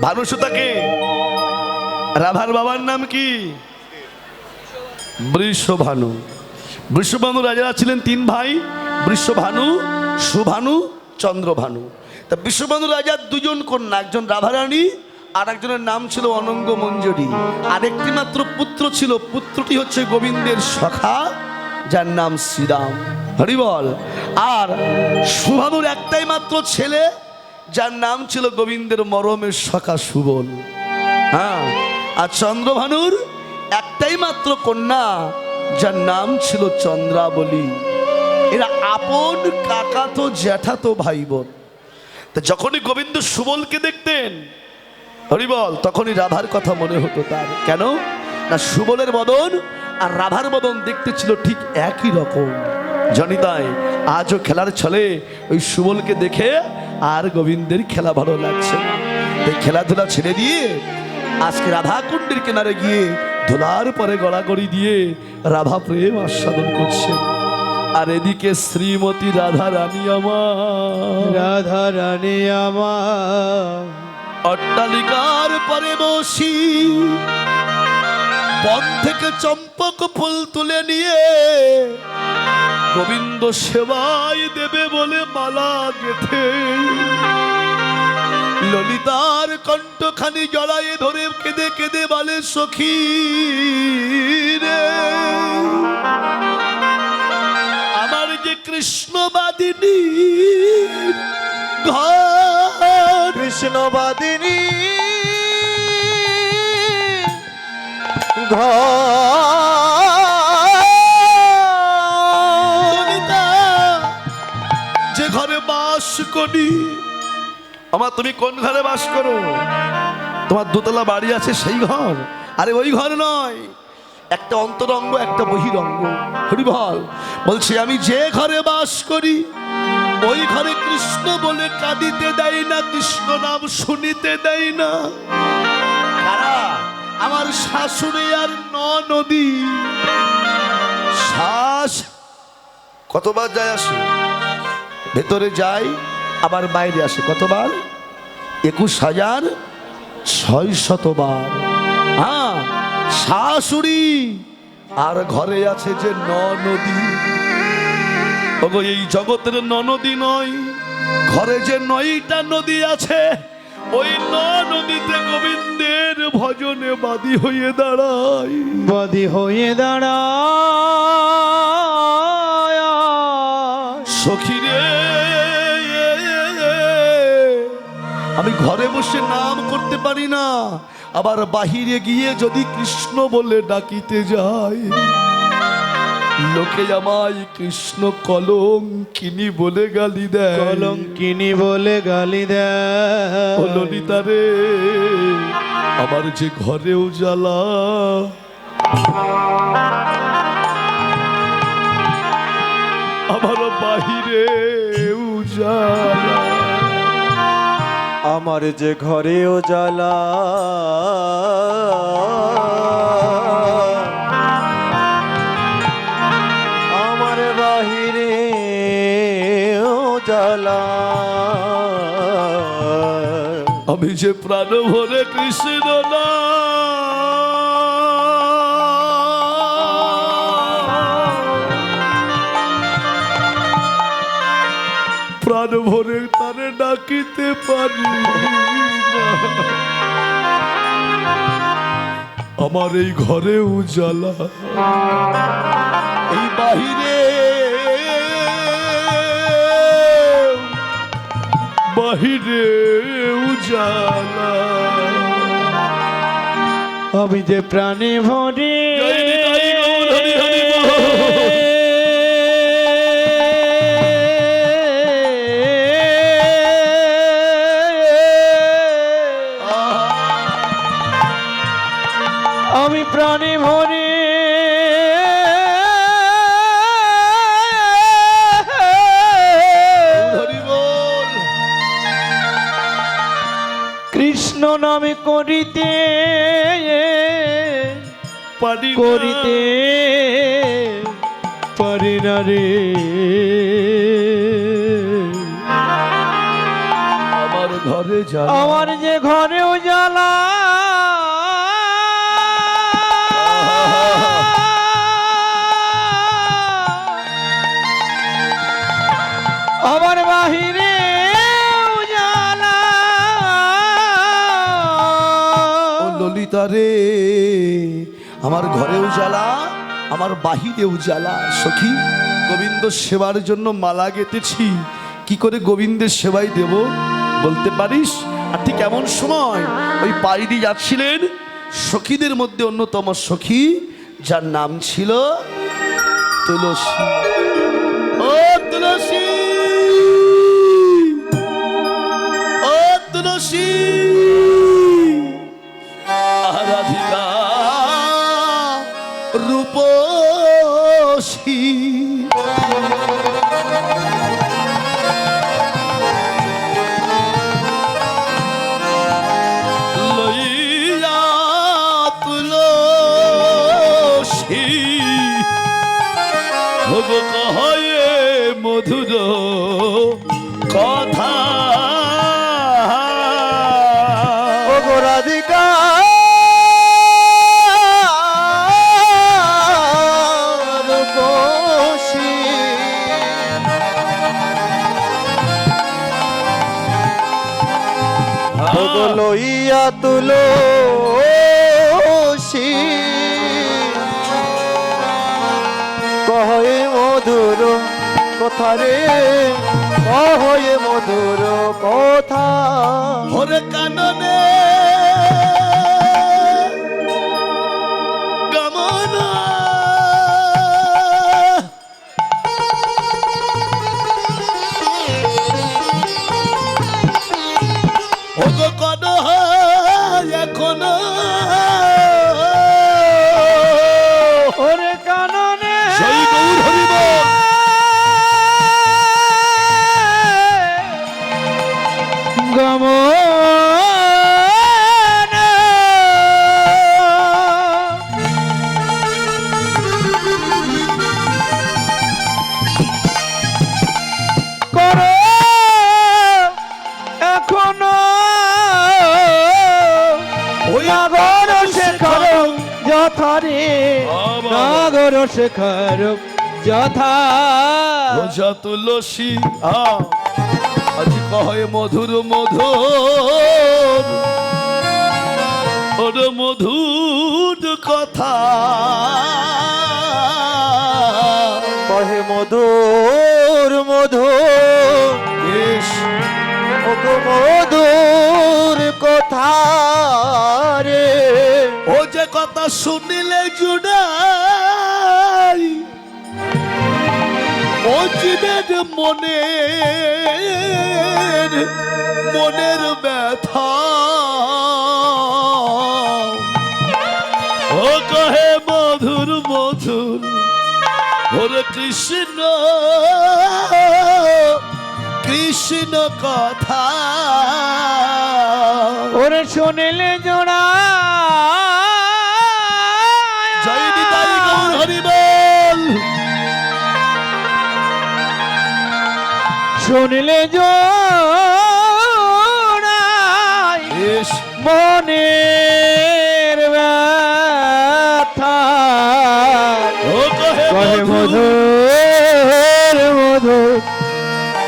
ভানু সুতাকে রাধার বাবার নাম কি? বৃষভানু। বৃষভানু রাজারা ছিলেন তিন ভাই, বৃষভানু, সুভানু, চন্দ্রভানু। তা বৃষভানু রাজার দুজন কন্যা, একজন রাধারানী আর একজনের নাম ছিল অনঙ্গ মঞ্জরি। আর একটি মাত্র পুত্র ছিল, পুত্রটি হচ্ছে গোবিন্দের সখা, যার নাম শ্রীরাম। হরি বল। আর সুভানুর একটাই মাত্র ছেলে, যার নাম ছিল গোবিন্দের মরমের সখা সুবল। হ্যাঁ, আর চন্দ্রভানুর একটাই মাত্র কন্যা, যার নাম ছিল চন্দ্রাবলী। এরা আপন কাকাতো জ্যাঠাতো ভাই বোন। তা যখনই গোবিন্দ সুবলকে দেখতেন, হরিবল, তখনই রাধার কথা মনে হতো তার। কেন না, সুবলের বদন আর রাধার বদন দেখতে ছিল ঠিক একই রকম। জনিতাই আজও খেলার ছলে ওই সুবলকে দেখে আর গোবিন্দের খেলা ভালো লাগছে না। এই খেলাধুলা ছেড়ে দিয়ে আজকে রাধা কুণ্ডের কিনারে গিয়ে ধুলার পরে গড়াগড়ি দিয়ে রাধা প্রেম আস্বাদন করছে। আর এদিকে শ্রীমতী রাধা রানী আমার, রাধা রানী আমার অট্টালিকার পরে বসি বন থেকে চম্পক ফুল তুলে নিয়ে গোবিন্দ সেবায় দেবে বলে মালা গেথে ললিতার কণ্ঠখানি জড়ায়ে ধরে কেঁদে কেঁদে বলে, সখী রে আমার যে কৃষ্ণবাদিনী ঘর, কৃষ্ণবাদিনী ললিতা যে ঘরে বাস করি, আমার তুমি কোন ঘরে বাস করো? তোমার দোতলা বাড়ি আছে সেই ঘর? আরে ওই ঘর নয়, একটা অন্তরঙ্গ একটা বহিরঙ্গ। হরিবল বলছে, আমি যে ঘরে বাস করি ওই ঘরে কৃষ্ণ বলে কাঁদিতে দেয় না, কৃষ্ণ নাম শুনিতে দেয় না। কারা? আমার শাশুড়ি আর নদী। শ্বাস কতবার যায় আসে, ভেতরে যায় আবার বাইরে আসে, কতবার? 21,600 বার। হ্যাঁ, শাশুড়ি আর ঘরে আছে যে নদী। ওগো, এই জগতের নদী নয়, ঘরে যে 9টা নদী আছে, ওই নদীতে গোবিন্দের ভজনে বাদী হয়ে দাঁড়ায়, বাদী হয়ে দাঁড়ায়। সখী রে আমি ঘরে বসে নাম করতে পারি না, আবার বাহিরে গিয়ে যদি কৃষ্ণ বলে ডাকিতে যাই, লোকে আমায় কৃষ্ণ কলঙ্কিনী বলে গালি দেয়, কলঙ্কিনী বলে গালি দেয়। ও ললিতা রে আমার যে ঘরেও জ্বালা, আমার বাহিরে জ্বালা, আমার যে ঘরেও জ্বালা, আমার বাহিরে জ্বালা। আমি যে প্রাণ ভরে কৃষ্ণ না প্রাণ ভরে তারে ডাকিতে পারি না, আমার এই ঘরে উজালা, এই বাহিরে বাহিরে উজালা। আমি যে প্রাণে ভরে আমি প্রাণে ভরে কৃষ্ণ নামে করিতে করিতে পারি না রে। আমার ঘরে যা, আমার যে ঘরেও উজালা আমার বাহিরে উজালা ও ললিতা রে, আমার ঘরেও জ্বালা, আমার বাহিরেও জ্বালা। সখী, গোবিন্দ সেবার জন্য মালা গেঁথেছি, কি করে গোবিন্দের সেবাই দেব বলতে পারিস? আর ঠিক এমন সময় ওই পাড়ি দিয়ে যাচ্ছিলেন সখীদের মধ্যে অন্যতম সখী, যার নাম ছিল তুলসী। ও তুলসী, ও তুলসী, আরাধিকা রূপসী, লইয়া তুলসী ভোগ কহে মধুর কথা। ও গো রাধিকা রূপসী ও গো লইয়া তুলসী কহে মধুর কথা রে, কহে মধুর কথা। ওরে কাননে গমনা, ও গো কন এখন ওরে কাননে সেই গৌর হরিব গমন করো এখনো ওই নাগর শেখর যথারে, নাগর শেখর যথা। ওঝা তুলসী আজ কহে মধুর মধুর, ওর মধুর কথা। কহে মধুর মধুর বেশ ও গো মধুর কথা রে। ও যে কথা শুনিলে জুড়াই ও জীবের মনের ব্যথা। ও কহে মধুর মধুর, ওরে কৃষ্ণ কৃষ্ণ কথা। ওরে শুনিলে জোড়া জয় নিতাই গৌর হরি বল। শুনিলে জোড়াই বেশ মনের ব্যথা। ও কহে কহে মধুর মধুর মধুর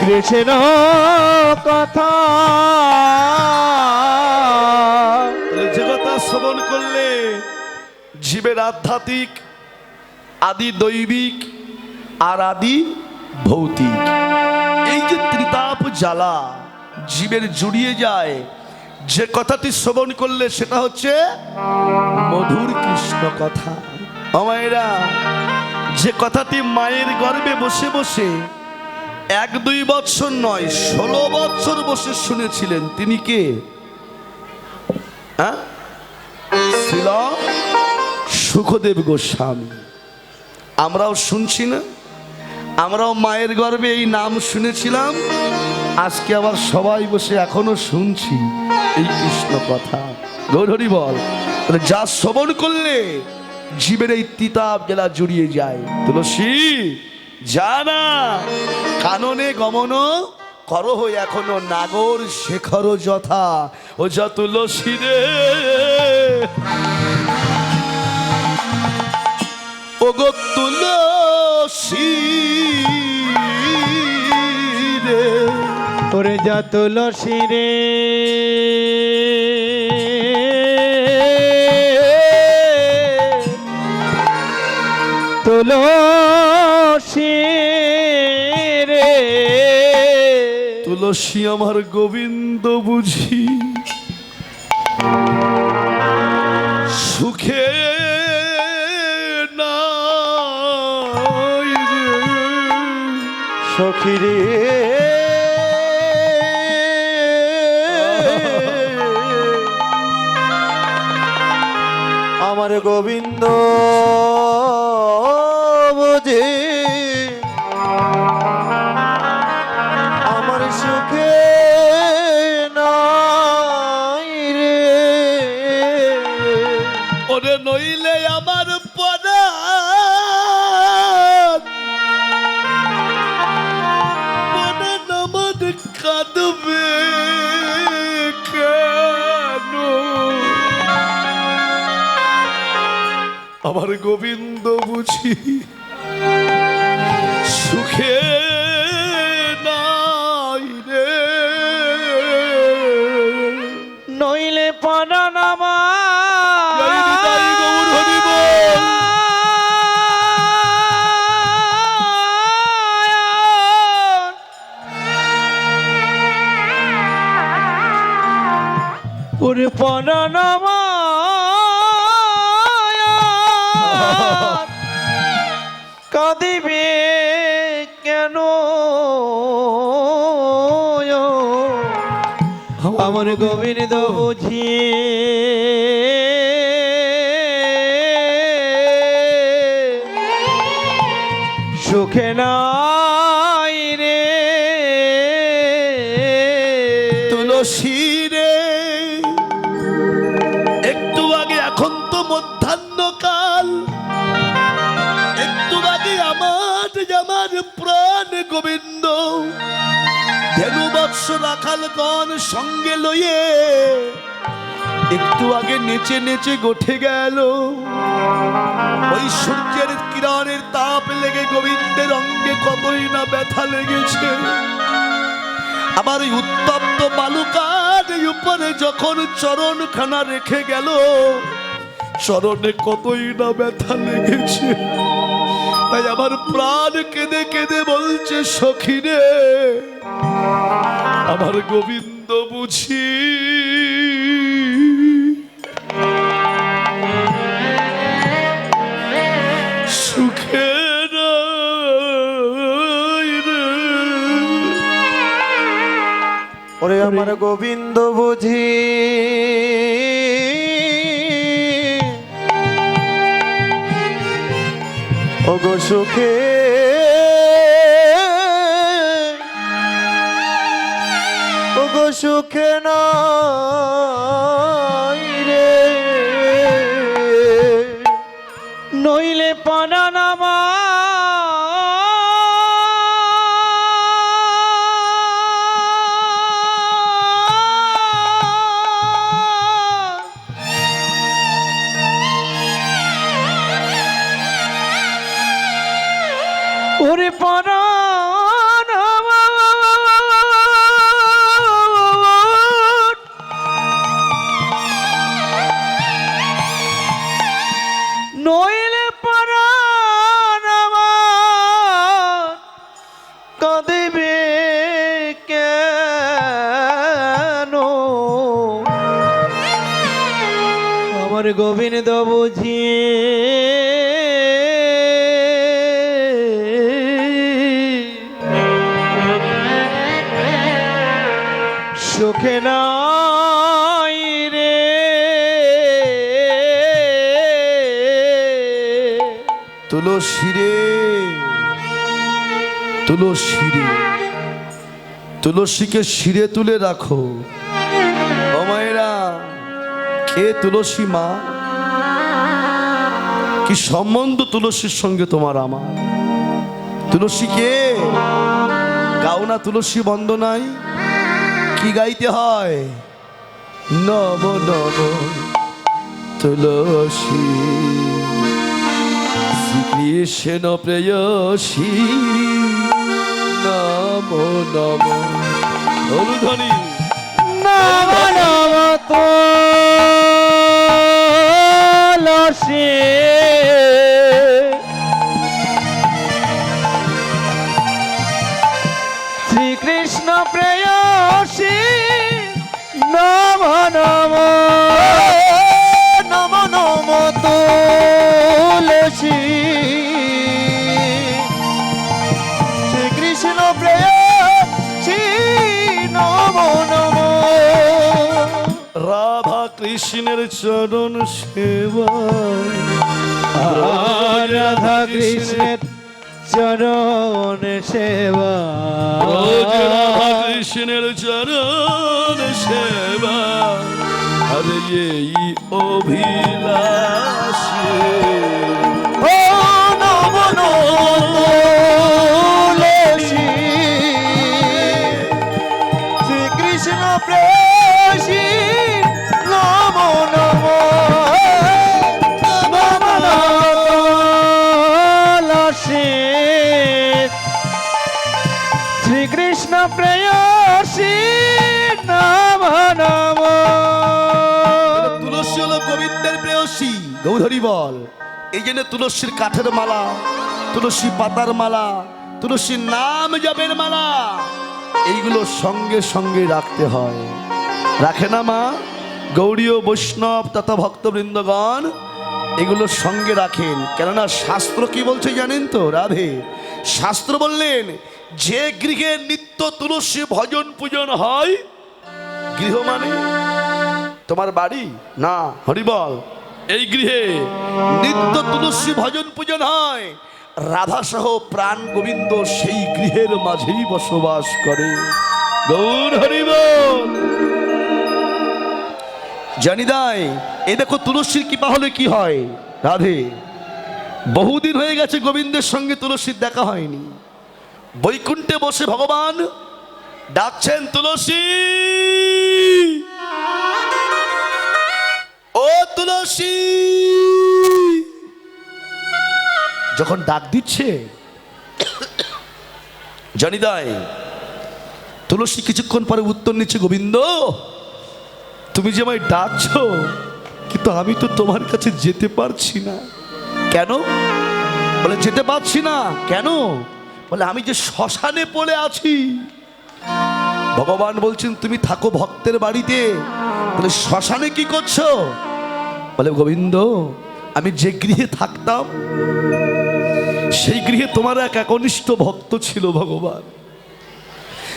কৃষ্ণ কথা। যে কথা শ্রবণ করলে জীবের আধ্যাত্মিক, আদি দৈবিক আর আদি ভৌতিক, এই যে ত্রিতাপ জ্বালা জীবের জুড়িয়ে যায়, যে কথাটি শ্রবণ করলে সেটা হচ্ছে মধুর কৃষ্ণ কথা। আমায়েরা, যে কথাটি মায়ের গর্ভে বসে বসে 1-2 বৎসর নয় 16 বৎসর বসে শুনেছিলেন, তিনি কে? হ্যাঁ, ছিল সুখদেব গোস্বামী। আমরাও শুনছি না? আমরাও মায়ের গর্ভে এই নাম শুনেছিলাম, আজকে আবার সবাই বসে এখনো শুনছি এই কৃষ্ণ কথা। গৌর হরি বল। তাহলে যা শ্রবণ করলে জীবের এই তিতাব জেলা জুড়িয়ে যায়। তুলসী জানা কাননে গমন করো এখনো নাগর শেখর যথা ও যা তুলসী রে ও গো তুলসী রে ওরে যা তুলসী রে তুলসী রে তুলসী আমার গোবিন্দ বুঝি সুখে নাই রে সখী রে আমার গোবিন্দ বুঝে আমার সুখে নাই রে ওরে নইলে আমার পরাণ আমার কাঁদবে কেন আমার গোবিন্দ বুঝি সুখে নাই রে নইলে পরাণ জয় নিতাই গৌর হরি বল। ওরে পরাণ কাঁদিবে কেন আমার গোবিন্দ বুঝিয়ে সুখে নাই রে তুলসী রে একটু আগে এখন তো মধ্যাহ্নকাল একটু আগে আমার প্রাণ গোবিন্দ ধেনু বৎস রাখালগণ সঙ্গে লইয়ে একটু আগে নেচে নেচে গোঠে গেল ওই সূর্যের কিরণের তাপ লেগে গোবিন্দের অঙ্গে কতই না ব্যথা লেগেছে আবার ওই উত্তপ্ত বালুকার উপরে যখন চরণখানা রেখে গেল চরণে কতই না ব্যথা লেগেছে তাই আমার প্রাণ কেঁদে কেঁদে বলছে সখী রে আমার গোবিন্দ বুঝি সুখে নাই রে ওরে আমার গোবিন্দ বুঝি ওগো সুখে ওগো সুখে নাই রে নইলে পানা নামা ওরে পরাণ নইলে পরাণ কাঁদিবে কেন আমার গোবিন্দ বুঝিয়ে সুখে নাই রে তুলসী রে তুলসী রে তুলসীকে শিরে তুলে রাখো ও মায়েরা কে তুলসী মা কি সম্বন্ধ তুলসীর সঙ্গে তোমার আমার তুলসী কে গাও না তুলসী বন্দনায়, কি গাইতে হয়? নব নব তুলসী শ্রীকৃষ্ণ প্রেয়সী নম নম। হলুধ্বনি নম নম তুলসী শ্রীকৃষ্ণ প্রেয়সী নম নম নম নম তুলসী শ্রীকৃষ্ণ প্রেয়সী নম নম। রাধা কৃষ্ণের চরণ সেবা, রাধা কৃষ্ণের চরণ সেবা, রাধা কৃষ্ণের চরণ সেবা, আরে এই অভিলাষ ও নম তুলসী শ্রীকৃষ্ণ প্রেয়সী নম নম নম তুলসী শ্রীকৃষ্ণ প্রেয়সী নম নম। তুলসী হলো গোবিন্দের প্রেয়সী। গৌধরী বল, এই জন্য তুলসীর কাঠের মালা, তুলসী পাতার মালা, তুলসীর নাম জপের মালা, এইগুলো সঙ্গে সঙ্গে রাখতে হয়। রাখে না মা? গৌড়ীয় বৈষ্ণব তথা ভক্তবৃন্দগণ এগুলো সঙ্গে রাখেন। কেননা শাস্ত্র কি বলছে জানেন তো রাধে? শাস্ত্র বললেন যে গৃহে নিত্য তুলসী ভজন পূজন হয়, গৃহ মানে তোমার বাড়ি না, হরিবল, এই গৃহে নিত্য তুলসী ভজন পূজন হয়, রাধা সহ প্রাণ গোবিন্দ সেই গৃহের মাঝেই বসবাস করে। গৌর হরিবল। জানি দাই, এই দেখো তুলসীর কৃপা হলে কি হয় রাধে। বহুদিন হয়ে গেছে গোবিন্দের সঙ্গে তুলসীর দেখা হয়নি। বৈকুণ্ঠে বসে ভগবান ডাকছেন, তুলসী ও তুলসী। যখন ডাক দিচ্ছে জানিদাই, তুলসী কিছুক্ষণ পরে উত্তর নিচ্ছে, গোবিন্দ তুমি যে আমায় ডাকছো, কিন্তু আমি তো তোমার কাছে যেতে পারছি না। কেন? বলে যেতে পারছি না কেন? বলে আমি যে শ্মশানে পড়ে আছি। ভগবান বলছেন তুমি থাকো ভক্তের বাড়িতে, বলে শ্মশানে কি করছো? বলে গোবিন্দ আমি যে গৃহে থাকতাম সেই গৃহে তোমার এক একনিষ্ঠ ভক্ত ছিল ভগবান।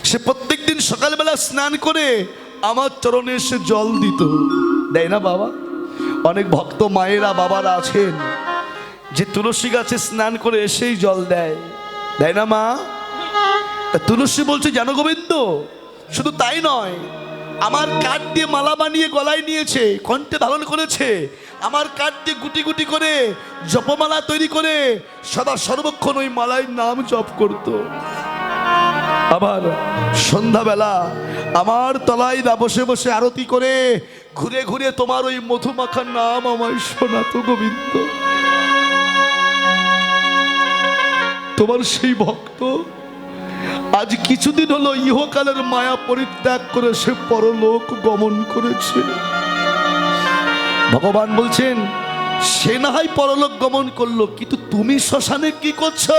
সে প্রত্যেকদিন সকালবেলা স্নান করে আমার চরণে এসে জল দিত। দেয় না বাবা? অনেক ভক্ত মায়েরা বাবারা আছেন যে তুলসী গাছে স্নান করে এসেই জল দেয়, দেয় না মা? তুলসী বলছে জানো গোবিন্দ, শুধু তাই নয়, আমার কাঠ দিয়ে মালা বানিয়ে গলায় নিয়েছে, কণ্ঠে ধারণ করেছে, আমার কাঠ দিয়ে গুটি গুটি করে জপমালা তৈরি করে সদা সর্বক্ষণ ওই মালায় নাম জপ করত। আবার সন্ধ্যাবেলা আমার তলায় বসে বসে আরতি করে ঘুরে ঘুরে তোমার ওই মধুমাখার নাম আমায় শোনাতো গোবিন্দ। তোমার সেই ভক্ত আজ কিছুদিন হলো ইহকালের মায়া পরিত্যাগ করে সে পরলোক গমন করেছে। ভগবান বলছেন সে না হয় পরলোক গমন করলো, কিন্তু তুমি শ্মশানে কি করছো?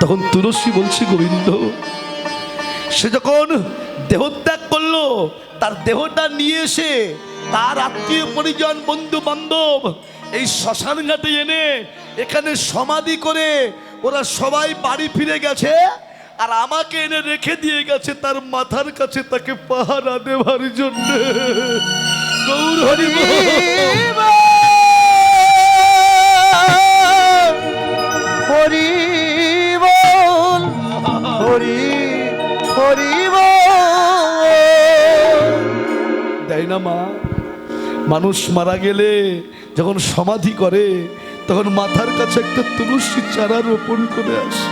তখন তুলসী বলছি গোবিন্দ সে যখন দেহত্যাগ করলো, তার দেহটা নিয়ে এসে তার আত্মীয় পরিজন বন্ধু বান্ধব এই শ্মশান ঘাটে এনে এখানে সমাধি করে ওরা সবাই বাড়ি ফিরে গেছে, আর আমাকে এনে রেখে দিয়ে গেছে তার মাথার কাছে তাকে পাহারা দেওয়ার জন্য। গৌর হরি হরি বল, হরি হরি বল। দেয় না মা? মানুষ মারা গেলে যখন সমাধি করে তখন মাথার কাছে একটা তুলসী চারা রোপণ করে আসে।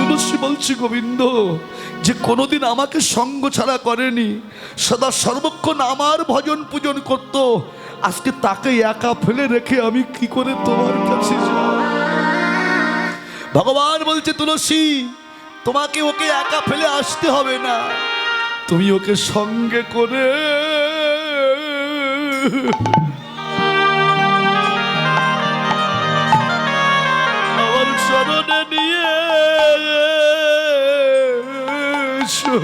তুলসী বলছি গোবিন্দ, যে কোনোদিন আমাকে সঙ্গ ছাড়া করেনি, সদা সর্বক্ষণ আমার ভজন পূজন করত, আজকে তাকে একা ফেলে রেখে আমি কি করে তোমার কাছে যাব? ভগবান বলছে তুলসী, তোমাকে ওকে একা ফেলে আসতে হবে না, তুমি ওকে সঙ্গে করে আমার চরণে নিয়ে এসো।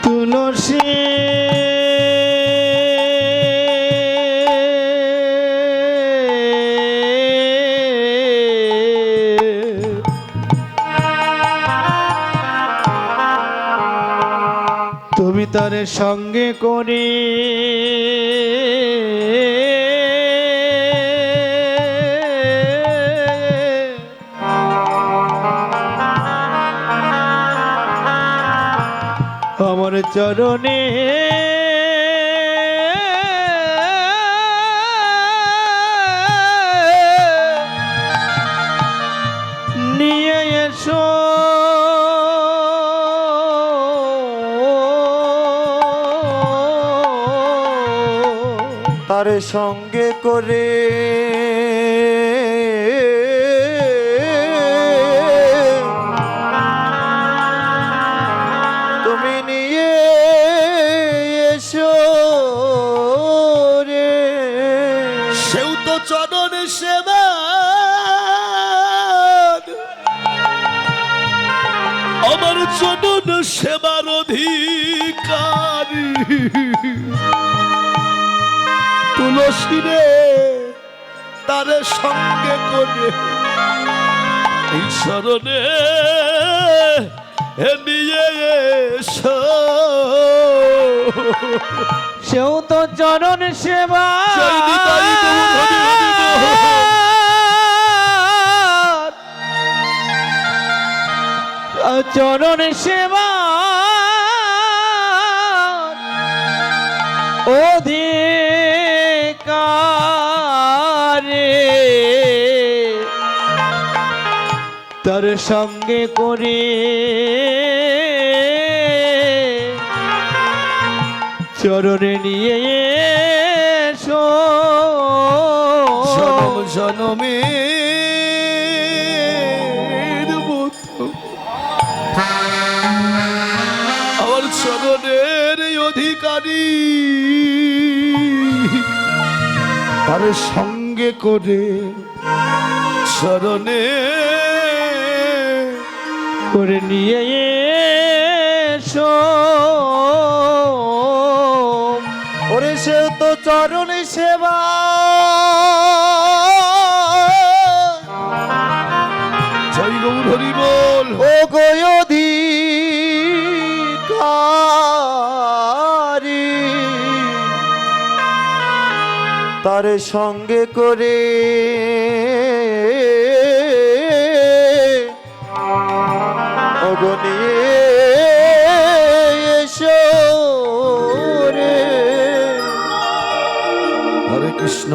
তুলসী তুমি তার সঙ্গে করে আমার চরণে নিয়ে এসো। তার সঙ্গে করে তুমি নিয়ে এসো রে। সেও তো চরণে সেবা, আমার চরণ সেবার অধিকারী তুলসী রে, তার সঙ্গে করে এই শরণে নিয়ে এসো। সেও তো চরণ সেবা জয় নিতাই গৌর হরি হরি বল। চরণ সেবা অধিকারে তার সঙ্গে করে চরণে নিয়ে এসো। জনম জনমের মতো আমার চরণের অধিকারী তার সঙ্গে করে চরণে করে নিয়ে এসো। ওরে সে তো চরণ সেবা জয় গৌর হরি বল। ও গয়ধিকারী তার সঙ্গে করে অগনিয়ে এসো রে। হরে কৃষ্ণ।